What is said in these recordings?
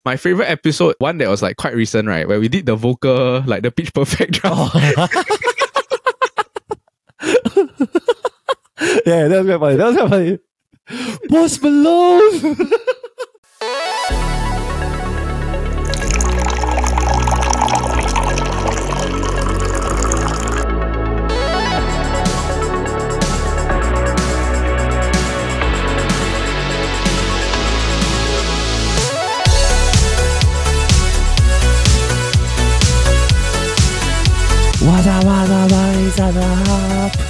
my favorite episode, one that was like quite recent, right? Where we did the vocal, like the pitch perfect drum. Yeah, that was quite funny. That was quite funny. Post Malone! What's up?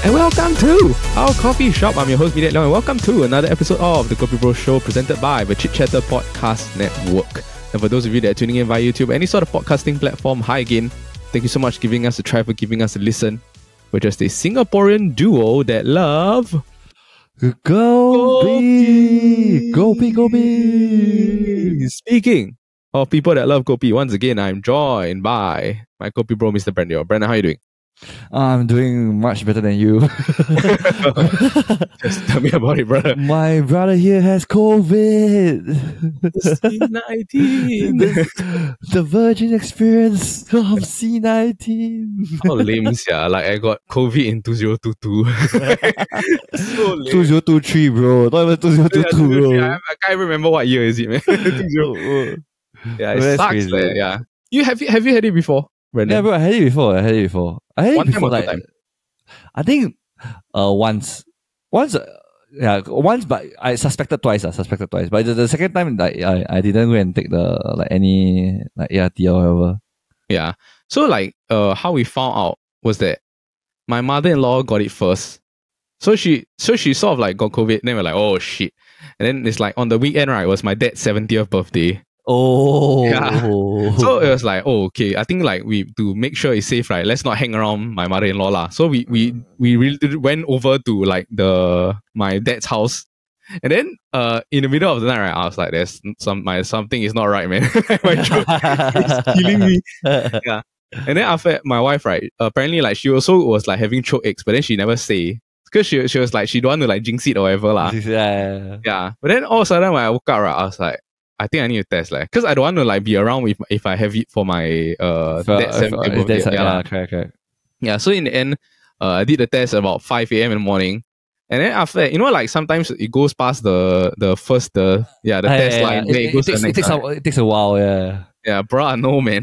And welcome to our coffee shop. I'm your host, Midet Leong, and welcome to another episode of the Kopi Bro Show presented by the Chit Chatter Podcast Network. And for those of you that are tuning in via YouTube, any sort of podcasting platform, hi again. Thank you so much for giving us a try, for giving us a listen. We're just a Singaporean duo that love Kopi. Speaking of people that love Kopi, once again, I'm joined by my Kopi Bro, Mr. Brandon. Brandon, how are you doing? I'm doing much better than you. Just tell me about it, brother. My brother here has COVID. C19. The virgin experience of C19. How lame, yeah. Like, I got COVID in 2022. So lame. 2023, bro. Not even 2022, bro. I can't remember what year is it, man. Yeah, it That's sucks. crazy. Yeah. Have you had it before, Brandon? Yeah, bro, I had it before. I had it One time before, or two like, time? I think once, but I suspected twice. But the second time, like, I didn't go and take the any ART or whatever. Yeah. So how we found out was that my mother-in-law got it first. So she sort of like got COVID. Then we're like, oh shit. And then it's like on the weekend, right? It was my dad's 70th birthday. Oh. Yeah. So it was like, oh, okay. I think like we to make sure it's safe, right? Let's not hang around my mother-in-law lah. So we really went over to like my dad's house, and then in the middle of the night, right, I was like, there's something is not right, man. My throat is killing me. Yeah. And then after my wife, right, apparently like she also was like having throat aches, but then she never say. Because she was like, she don't want to like jinx it or whatever lah. Yeah. But then all of a sudden when I woke up, right, I was like, I think I need to test like, because I don't want to like be around if I have it for my dad's 70th birthday. Yeah, correct. Yeah, so in the end, I did the test about 5 a.m. in the morning. And then after that, like sometimes it goes past the test line. Then it goes to the next line. It takes a while, yeah. Yeah, bruh, no, man.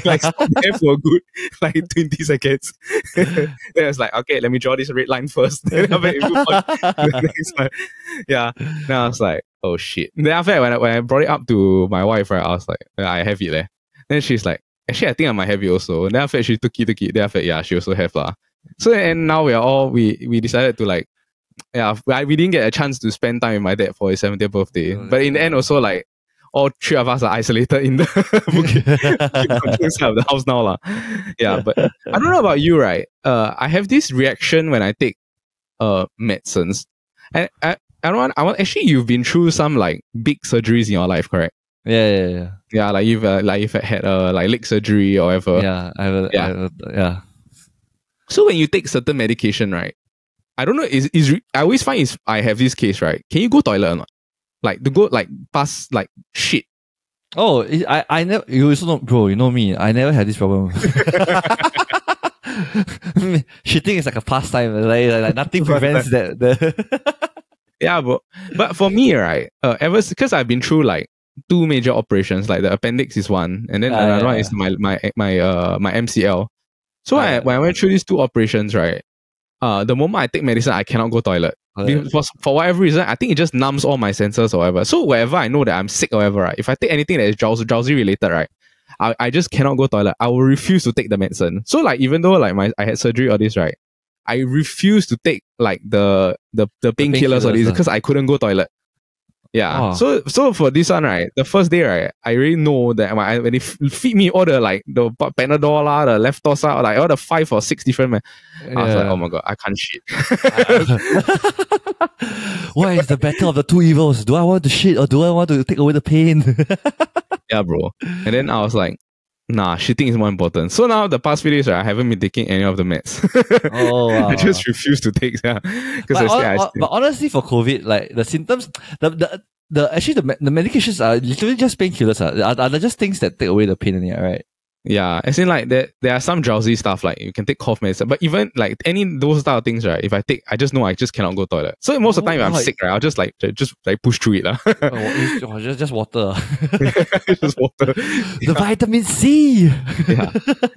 Like, stop there for a good, like, 20 seconds. Then I was like, okay, let me draw this red line first. Then after that, move on to the next one. Yeah. Then I was like, oh, shit. Then after that, when I brought it up to my wife, right, I was like, I have it there. Then she's like, actually, I think I might have it also. Then after that, she took it. Then after that, yeah, she also have lah. So, and now we decided to like, yeah, we didn't get a chance to spend time with my dad for his 70th birthday. But in the end, also, like, all three of us are isolated in the Bukit side of the house now lah. Yeah, but I don't know about you, right? I have this reaction when I take medicines. And I want actually you've been through some like big surgeries in your life, correct? Yeah. Yeah, like you've had like leg surgery or whatever. Yeah, yeah. So when you take certain medication, right? I don't know. I always find I have this case, right? Can you go toilet or not? Like to go like past like shit. Oh, I never. You also know, bro. You know me. I never had this problem. Shitting is like a pastime. Like nothing prevents that. Yeah, but for me, right? Because I've been through like 2 major operations. Like the appendix is one, and then another one is my MCL. So when I went through these 2 operations, right? The moment I take medicine, I cannot go toilet. For whatever reason, I think it just numbs all my senses or whatever. So wherever I know that I'm sick or whatever, right, if I take anything that is drowsy related, right, I just cannot go toilet. I will refuse to take the medicine. So like even though like I had surgery or this, right, I refuse to take like the painkillers or this because I couldn't go toilet. Yeah. Oh. So for this one, right, the first day, right, I really know that when they feed me all the like the Panadol lah, the Leftosa, like all the 5 or 6 different, I was like, oh my god, I can't shit. What is the battle of the 2 evils? Do I want to shit or do I want to take away the pain? Yeah, bro. And then I was like, nah, shitting is more important. So now the past few days, right, I haven't been taking any of the meds. Oh, wow. I just refuse to take, yeah. But honestly, for COVID, like the symptoms, the medications are literally just painkillers. Are they just things that take away the pain in it, right? Yeah, as in like there are some drowsy stuff like you can take cough medicine, but even like any those type of things, right? If I take, I just know I just cannot go toilet. So most of the time, if I'm sick, right, I'll just push through it, lah. Just water. Just water. The vitamin C. Yeah,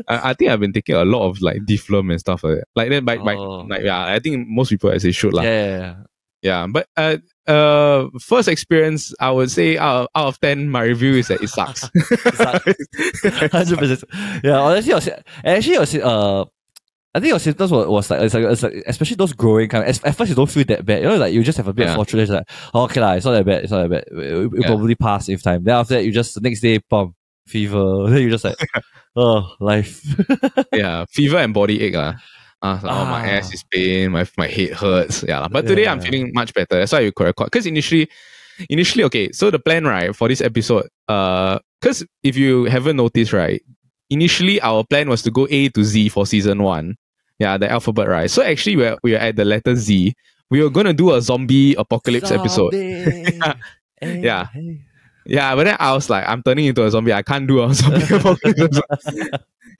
I think I've been taking a lot of like Deflum and stuff like that. Like then, I think most people actually should lah. Yeah, but first experience, I would say out of 10, my review is that it sucks. 100%. Yeah, honestly, I think your symptoms was like, it's like especially those growing kind. At first, you don't feel that bad. You know, like you just have a bit of fortune. It's like, oh, okay lah, it's not that bad. It'll probably pass with time. Then after that, you just the next day, pump fever. Then you just like, oh, life. Yeah, fever and body ache lah. My ass is pain, my head hurts. Yeah, but today I'm feeling much better. That's why you could record. Because initially, okay, so the plan, right, for this episode, because if you haven't noticed, right, initially our plan was to go A to Z for season 1. Yeah, the alphabet, right? So actually we are at the letter Z. We were gonna do a zombie apocalypse episode. Yeah. Yeah, but then I was like, I'm turning into a zombie. I can't do a zombie apocalypse.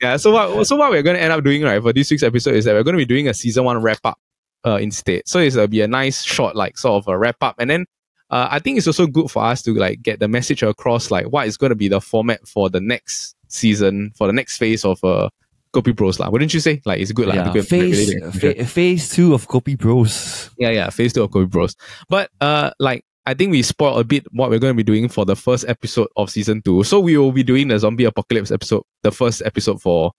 Yeah, so what we're going to end up doing, right, for this week's episode is that we're going to be doing a season 1 wrap up instead. So it'll be a nice short, like sort of a wrap up. And then I think it's also good for us to like get the message across, like what is going to be the format for the next season, for the next phase of Kopi Bros lah. Wouldn't you say? Like it's good lah. Phase 2 of Kopi Bros. Yeah, phase 2 of Kopi Bros. But I think we spoiled a bit what we're going to be doing for the first episode of season 2. So we will be doing the zombie apocalypse episode, the first episode for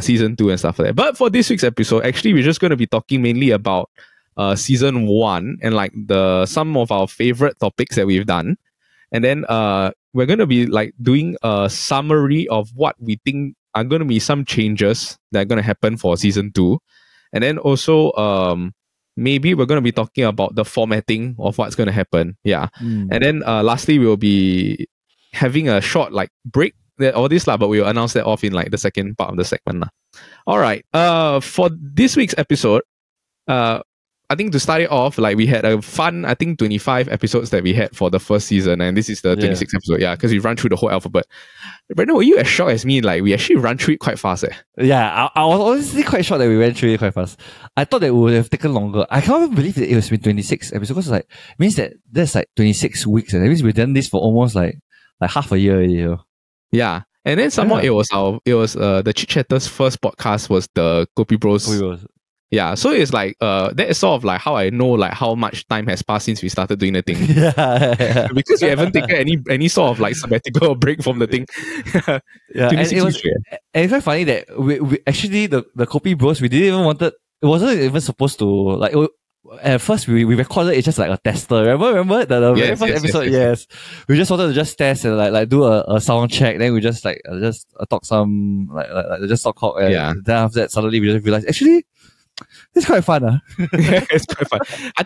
season 2 and stuff like that. But for this week's episode, actually we're just going to be talking mainly about season 1 and like some of our favorite topics that we've done. And then we're going to be like doing a summary of what we think are going to be some changes that are going to happen for season 2. And then also maybe we're going to be talking about the formatting of what's going to happen. Yeah. And then lastly, we'll be having a short like break, all this lah, but we'll announce that off in like the second part of the segment lah. All right. For this week's episode, I think to start it off, like we had a fun, I think 25 episodes that we had for the first season, and this is the 26th episode, because we run through the whole alphabet. Brandon, were you as shocked as me? Like we actually run through it quite fast. Yeah, I was honestly quite shocked that we went through it quite fast. I thought that it would have taken longer. I can't even believe that it was been 26 episodes, because like it means that that's like 26 weeks, and that means we've done this for almost like half a year already. You know? Yeah. And then somehow it was the Chit Chatters first podcast was the Kopi Bros. Yeah, so it's like that is sort of like how I know like how much time has passed since we started doing the thing. Yeah. Because we haven't taken any sort of like sabbatical or break from the thing. Yeah, and it's quite funny that we actually the Kopi Bros, we didn't even wanted, it wasn't even supposed to like at first we recorded it just like a tester. Remember the very first episode? Yes. We just wanted to just test and like do a sound check. Then we just like talk some like just talk. And then after that suddenly we just realized actually it's quite fun. It's quite fun. I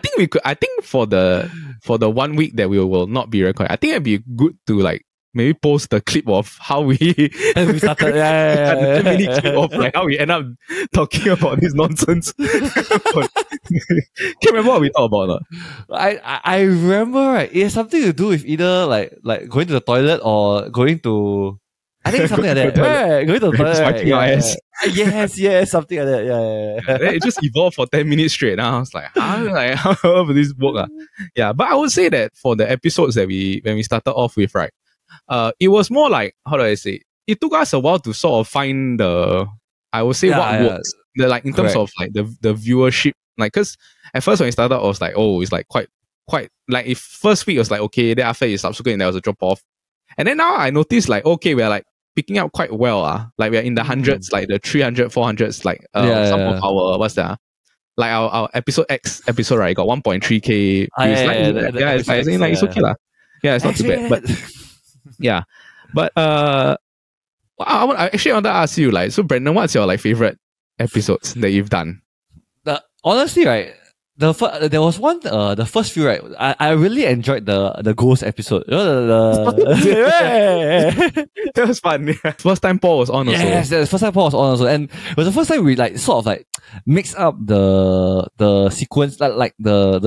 think for the 1 week that we will not be recording, I think it'd be good to like maybe post the clip of how we started. The mini clip of like how we end up talking about this nonsense. Can't remember what we talked about. I remember, right? It has something to do with either like going to the toilet or going to, I think it's something like that. Right, going to the toilet. Yes, something like that. Yeah. It just evolved for 10 minutes straight. Now I was like, how will this work? Yeah, but I would say that for the episodes that when we started off with, right, it was more like, how do I say? It took us a while to sort of find what works. Like in terms of like the viewership, like because at first when we started, I was like, oh, it's like quite like if first week it was like okay, then after it subsequent there was a drop off, and then now I noticed like okay, we're like picking up quite well. Like we're in the hundreds, like the 300, 400s, like some of our what's that? Like our episode X episode, right? Got 1.3k views. It's okay lah. Yeah, it's not too bad, but. Yeah, but I actually want to ask you, like, so Brandon, what's your like favorite episodes that you've done? Honestly, right, there was one the first few, right? I really enjoyed the ghost episode. You know, that was fun. Yeah. First time Paul was on also. Yes, the first time Paul was on also, and it was the first time we like sort of like mix up the sequence, like the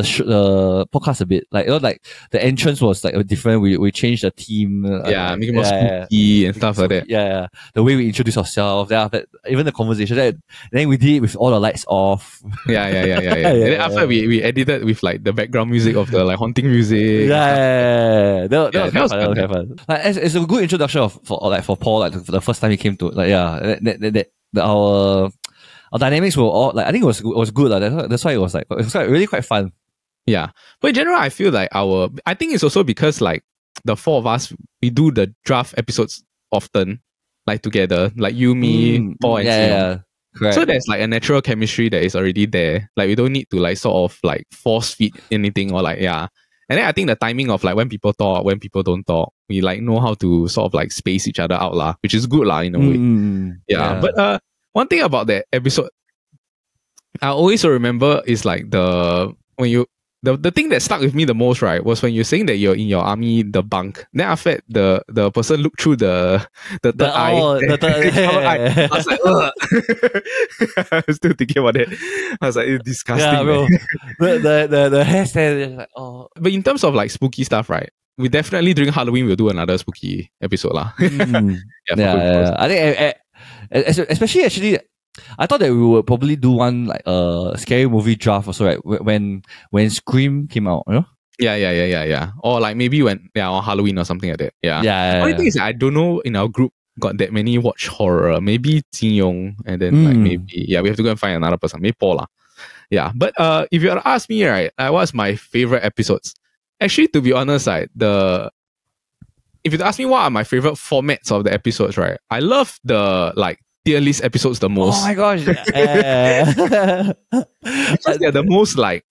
podcast a bit. Like, you know, like the entrance was like different. We changed the theme. Make it more spooky and stuff like that. Yeah, the way we introduce ourselves. Then after that, even the conversation. Then we did it with all the lights off. Yeah. And then after we edited with like the background music of the like haunting music. That was fun. Like, it's a good introduction for Paul, like the first time he came to our dynamics were all like, I think it was good. That's why it was really quite fun. Yeah. But in general, I feel like I think it's also because like the four of us, we do the draft episodes often, like together, like you, me, Paul, and Sion. Correct. So there's like a natural chemistry that is already there. Like we don't need to like sort of like force feed anything or like, yeah. And then I think the timing of like when people talk, when people don't talk, we like know how to sort of like space each other out lah, which is good lah in a way. Yeah. But one thing about that episode, I always remember is like the thing that stuck with me the most, right, was when you're saying that you're in your army, the bunk. Then after that, the person looked through the third eye. I was like, ugh. I was still thinking about it. I was like, it's disgusting. Yeah, bro. the hairstyle, like, oh. But in terms of like spooky stuff, right, we definitely during Halloween we'll do another spooky episode lah. Yeah. I think especially actually, I thought that we would probably do one like scary movie draft also, right? When Scream came out, you know? Yeah. Or like maybe on Halloween or something like that. Yeah. The only thing is I don't know in our group got that many watch horror. Maybe Jin Yong, and then like maybe we have to go and find another person. Maybe Paul lah. Yeah. But if you were to ask me, right, what's my favorite episodes? Actually, to be honest, right, if you ask me what are my favorite formats of the episodes, right, I love the like tier list episodes the most. Oh my gosh. Because they're the most like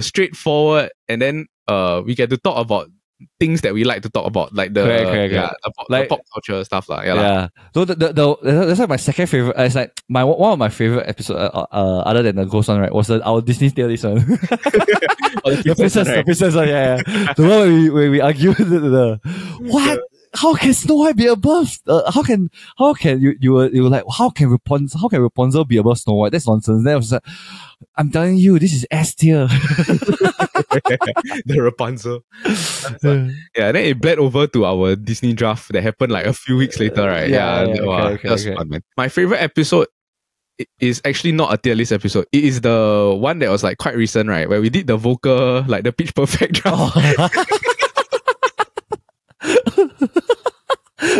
straightforward, and then we get to talk about things that we like to talk about, like the pop culture stuff lah. So that's like my second favorite. It's like one of my favorite episodes other than the ghost one, right, was our Disney tier list one. The princess one, yeah. The one where we argue what? How can Snow White be above? How can you were like, how can Rapunzel be above Snow White? That's nonsense. Then I was like, I'm telling you, this is S tier. The Rapunzel. Then it bled over to our Disney draft that happened like a few weeks later, right? That was fun, man. My favorite episode is actually not a tier list episode. It is the one that was like quite recent, right? Where we did the vocal, like the Pitch Perfect draft.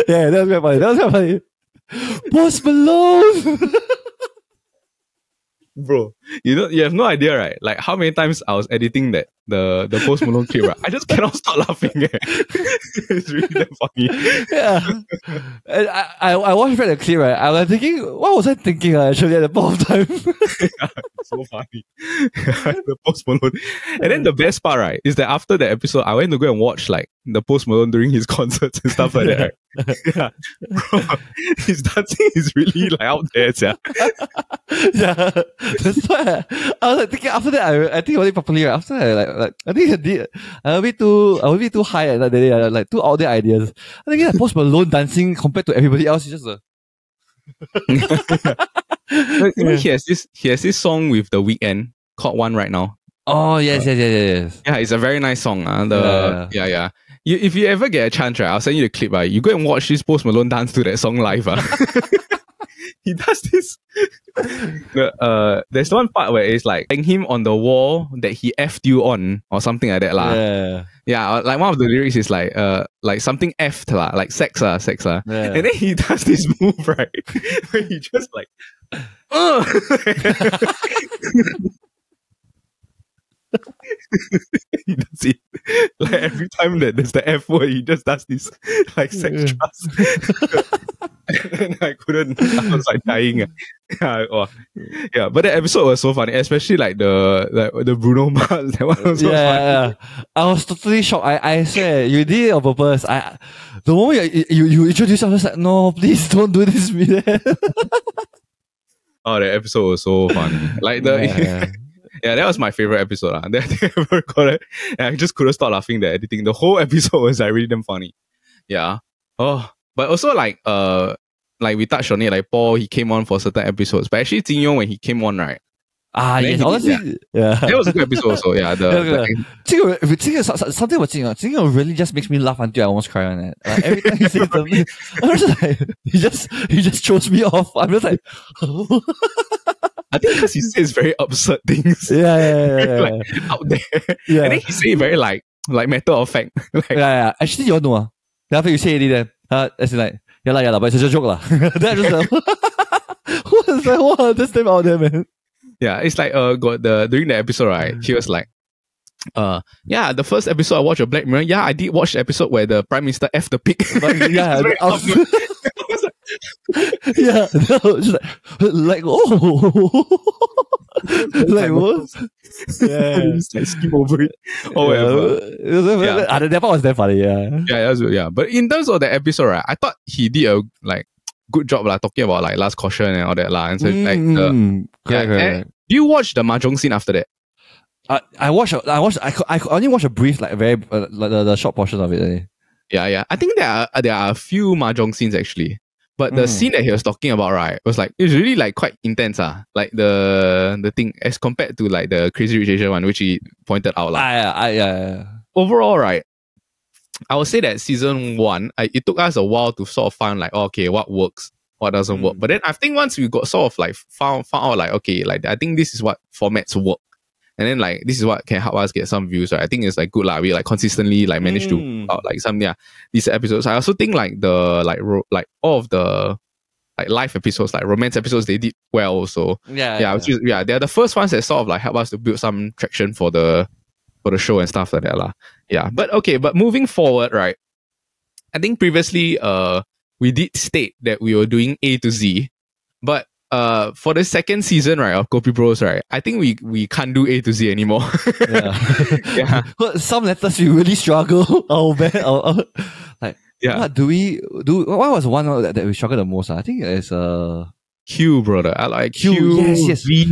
Yeah, that was quite funny. Post Malone. Bro, you have no idea, right? Like how many times I was editing the Post Malone clip, right? I just cannot stop laughing. It's really that funny. Yeah. And I watched the clip, right? I was thinking, what was I thinking actually at the point of time? So funny. The Post Malone. And then the best part, right, is that after the episode, I went to go and watch like the Post Malone during his concerts and stuff like that, right? Yeah. Bro, his dancing is really like out there, yeah. Yeah. That's why I was like thinking after that I think about it properly, right? After that, like I think I did a bit too high at that day, like too out there ideas. I think Post Malone dancing compared to everybody else is just he has this song with The Weeknd called One Right Now. Oh yes. Yeah, it's a very nice song. If you ever get a chance, right, I'll send you the clip. Right, you go and watch this Post Malone dance to that song live. He does this. There's one part where it's like hang him on the wall that he effed you on or something like that lah. Yeah, like one of the lyrics is like something effed lah, like sex lah. Yeah. And then he does this move, right, where he just like he does it like every time that there's the F word, he just does this like sex trust. And I was like dying. Yeah, but the episode was so funny, especially like the Bruno Mars. That one was so funny. I was totally shocked. I swear you did it on purpose. The moment you introduced, I was like, no, please don't do this to me. Oh, the episode was so funny. Like Yeah, that was my favorite episode. That I ever recorded. And I just couldn't stop laughing at editing. The whole episode was like really damn funny. Yeah. Oh, but also like we touched on it, like Paul, he came on for certain episodes. But actually Jin Yong, when he came on, right? Yes, honestly, yeah. That was a good episode also, yeah. Something about Jin Yong really just makes me laugh until I almost cry on it. Like, every time he says something, I'm just like, he just throws me off. I'm just like, I think because he says very absurd things. Yeah. Like, out there. Yeah. And then he say very like matter of fact. Yeah. Actually, you all know. Then after you say it, then as in like, yeah, but it's just a joke lah. Then I just like, wow, that's them out there, man. Yeah, it's like during the episode, right? He was like, the first episode I watched of Black Mirror. Yeah, I did watch the episode where the Prime Minister F the pig. Yeah, yeah, just like like what? Yeah, just like skim over it or whatever. That part was that funny. Yeah. But in terms of the episode, right, I thought he did a good job talking about like last caution and all that and so correct. Do you watch the mahjong scene after that? I only watched a brief very the short portion of it. Yeah. I think there are a few mahjong scenes actually, but the scene that he was talking about, right, was it was really quite intense. Like the thing as compared to like the Crazy Rich Asian one, which he pointed out. Yeah. Overall, right, I would say that season 1, it took us a while to sort of find what works, what doesn't work. But then I think once we got sort of found out I think this is what formats work. And then this is what can help us get some views, right? I think it's good lah. We consistently managed to put out some these episodes. I also think all of the live episodes, romance episodes, they did well also. They're the first ones that sort of help us to build some traction for the show and stuff like that lah. Yeah, but moving forward, right? I think previously we did state that we were doing A to Z, but for the second season, right, of Kopi Bros, right, I think we can't do A to Z anymore. Yeah. But some letters we really struggle. What do we do? What was one that we struggled the most? I think it's Q, brother. I like Q. Yes. V.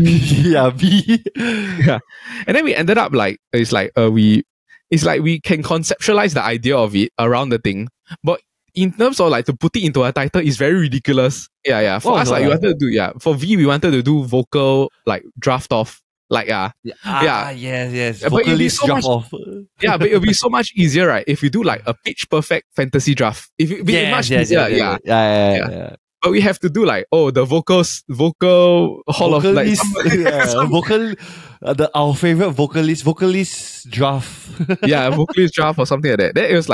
Yeah, V. Yeah. And then we ended up we can conceptualize the idea of it around the thing, but in terms of to put it into a title is very ridiculous. Yeah. For us, we wanted to do for V, we wanted to do vocal draft off. Yes. But it'll be so draft much off. Yeah, but it'll be so much easier, right? If you do a pitch perfect fantasy draft. If it be much easier, yeah. But we have to do the vocal hall of our favorite vocalist draft. Yeah, vocalist draft or something like that. Then it was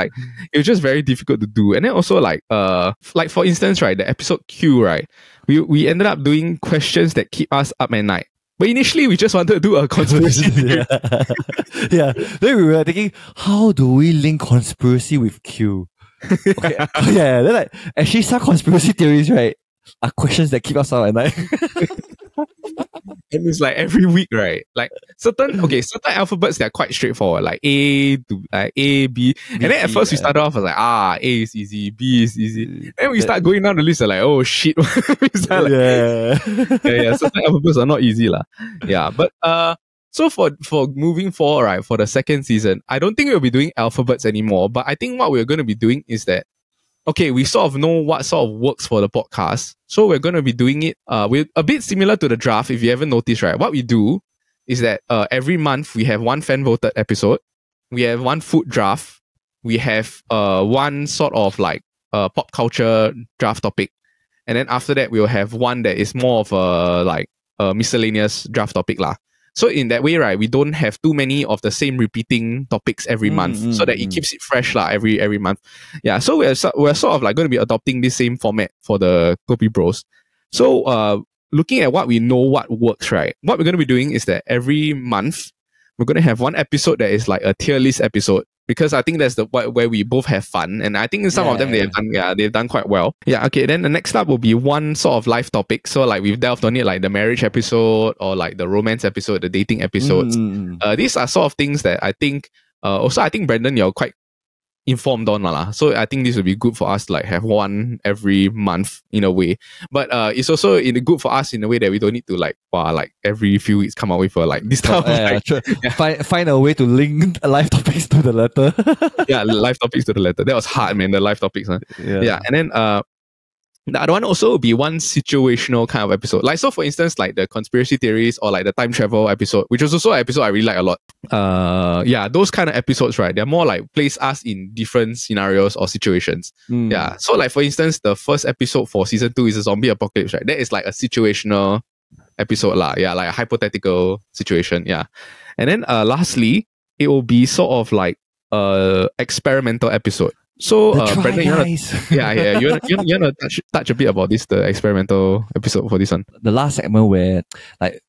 just very difficult to do. And then also for instance, right, the episode Q, right, we ended up doing questions that keep us up at night. But initially we just wanted to do a conspiracy theory. Yeah. Then we were thinking, how do we link conspiracy with Q? Okay. Yeah. Then actually some conspiracy theories, right, are questions that keep us up at night. And it's every week, right? Certain alphabets that are quite straightforward, A to A, B. And then at first we started off as A is easy, B is easy. Then we start going down the list oh shit. Certain alphabets are not easy lah. Yeah. But so for moving forward, right, for the second season, I don't think we'll be doing alphabets anymore. But I think what we're going to be doing is that, okay, we sort of know what sort of works for the podcast. So we're going to be doing it with a bit similar to the draft, if you haven't noticed, right? What we do is that every month we have one fan-voted episode. We have one food draft. We have one sort of pop culture draft topic. And then after that, we'll have one that is more of a miscellaneous draft topic lah. So in that way, right, we don't have too many of the same repeating topics every month, so that it keeps it fresh lah every month. Yeah, so we're sort of going to be adopting this same format for the Kopi Bros. So looking at what we know what works, right, what we're going to be doing is that every month we're going to have one episode that is a tier list episode. Because I think that's where we both have fun, and I think some of them they've done quite well. Yeah, okay. Then the next up will be one sort of live topic. So we've delved on it, the marriage episode or the romance episode, the dating episodes. These are sort of things that I think. Also, I think Brandon, you're quite informed on lah. So I think this would be good for us to like have one every month in a way. But it's also good for us in a way that we don't need to like every few weeks come out with like this type of find a way to link live topics to the letter. Yeah, live topics to the letter. That was hard, man. The live topics. Huh? Yeah. And then the other one also would be one situational kind of episode. Like, so for instance, like the conspiracy theories or like the time travel episode, which was also an episode I really like a lot. Yeah, those kind of episodes, right? They're more like place us in different scenarios or situations. Yeah. So like for instance, the first episode for season 2 is a zombie apocalypse, right? That is like a situational episode lah. Yeah, like a hypothetical situation. Yeah. And then lastly, it will be sort of like experimental episode. So, Brandon, you wanna touch a bit about this, the experimental episode for this one? The last segment where, like,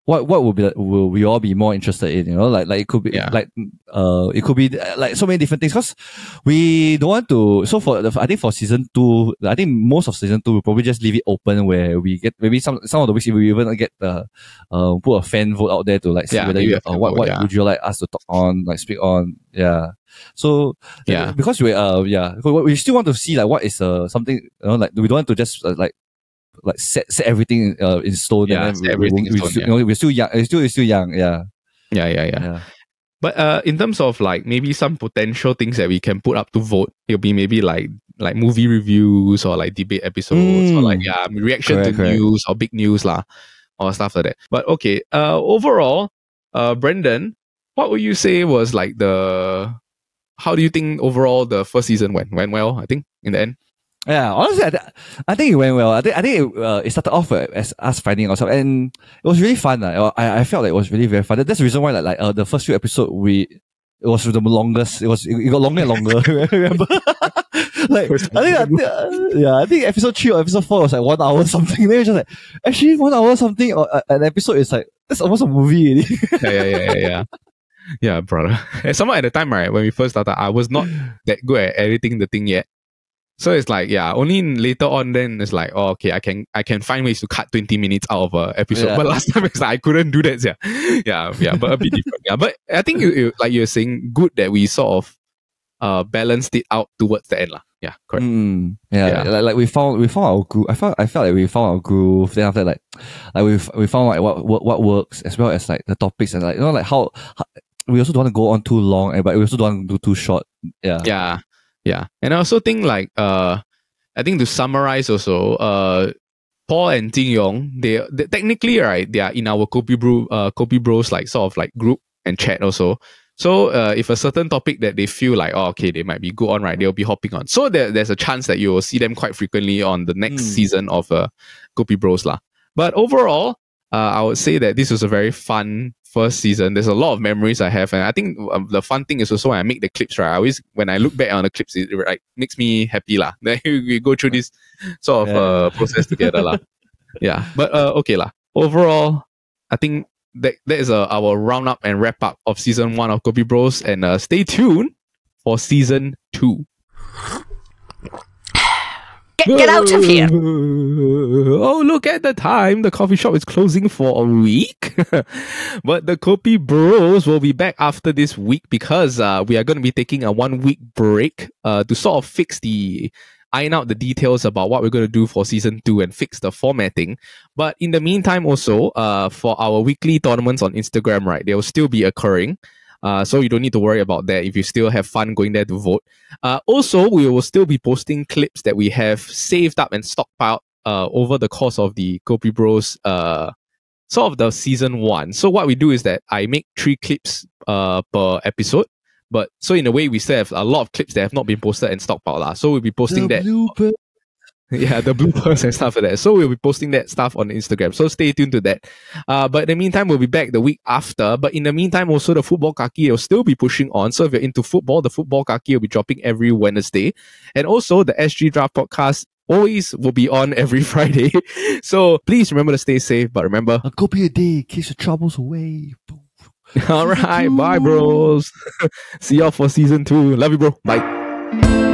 what will we all be more interested in? You know, like it could be it could be like so many different things. Because we don't want to. So I think for season 2, I think most of season 2 we'll probably just leave it open where we get maybe some of the weeks we even get put a fan vote out there to like see whether what would you like us to talk on, like speak on. Yeah. So because we still want to see like what is something, you know, like we don't want to just like set everything in stone. Yeah, and then we're still young. It's still young. Yeah. But in terms of like maybe some potential things that we can put up to vote, it'll be maybe like movie reviews or like debate episodes or like reaction to news or big news lah or stuff like that. But okay, overall, Brendan, what would you say was like how do you think overall the first season went well? I think in the end. Yeah, honestly, I think it went well. I think it started off as us finding ourselves, and it was really fun. I felt like it was really very fun. That's the reason why like the first few episodes it was the longest. It got longer and longer. Remember? Like I think episode 3 or episode 4 was like 1 hour something. Then it's just like actually 1 hour something or an episode is like that's almost a movie. Yeah. Yeah, brother. And somehow at the time, right, when we first started, I was not that good at editing the thing yet. So it's like, only later on then it's like, oh, okay, I can find ways to cut 20 minutes out of an episode. But last time it's like I couldn't do that. Yeah, but a bit different. Yeah, but I think you like you're saying, good that we sort of balanced it out towards the end lah. Yeah, correct. Like we found our groove. I felt like we found our groove. Then after like we found like what works, as well as like the topics and like, you know, like how we also don't want to go on too long, but we also don't want to do too short. Yeah. And I also think like I think to summarize also, Paul and Jin Yong, they technically, right, they are in our Kopi Bros like sort of like group and chat also. So if a certain topic that they feel like, oh, okay, they might be good on, right, they'll be hopping on. So there's a chance that you will see them quite frequently on the next season of Kopi Bros lah. But overall, I would say that this was a very fun first season. There's a lot of memories I have, and I think the fun thing is also when I make the clips, right? I always, when I look back on the clips, it like makes me happy lah. Then we go through this sort of process together lah. Yeah, but okay lah. Overall, I think that is our roundup and wrap up of season 1 of Kopi Bros, and stay tuned for season 2. Get out of here! Oh, look at the time. The coffee shop is closing for a week. But the Kopi Bros will be back after this week because we are going to be taking a 1-week break to sort of iron out the details about what we're going to do for season 2 and fix the formatting. But in the meantime also, for our weekly tournaments on Instagram, right, they will still be occurring. So you don't need to worry about that if you still have fun going there to vote. Also, we will still be posting clips that we have saved up and stockpiled over the course of the Kopi Bros sort of the season 1. So what we do is that I make 3 clips per episode. But so in a way, we still have a lot of clips that have not been posted and stockpiled lah. So we'll be posting that. Yeah, the bloopers and stuff like that. So we'll be posting that stuff on Instagram. So stay tuned to that. But in the meantime, we'll be back the week after. But in the meantime, also the Football Kaki will still be pushing on. So if you're into football, the Football Kaki will be dropping every Wednesday. And also the SG Draft Podcast always will be on every Friday. So please remember to stay safe. But remember, a copy a day keeps your troubles away. All right, bye, bros. See y'all for season 2. Love you, bro. Bye.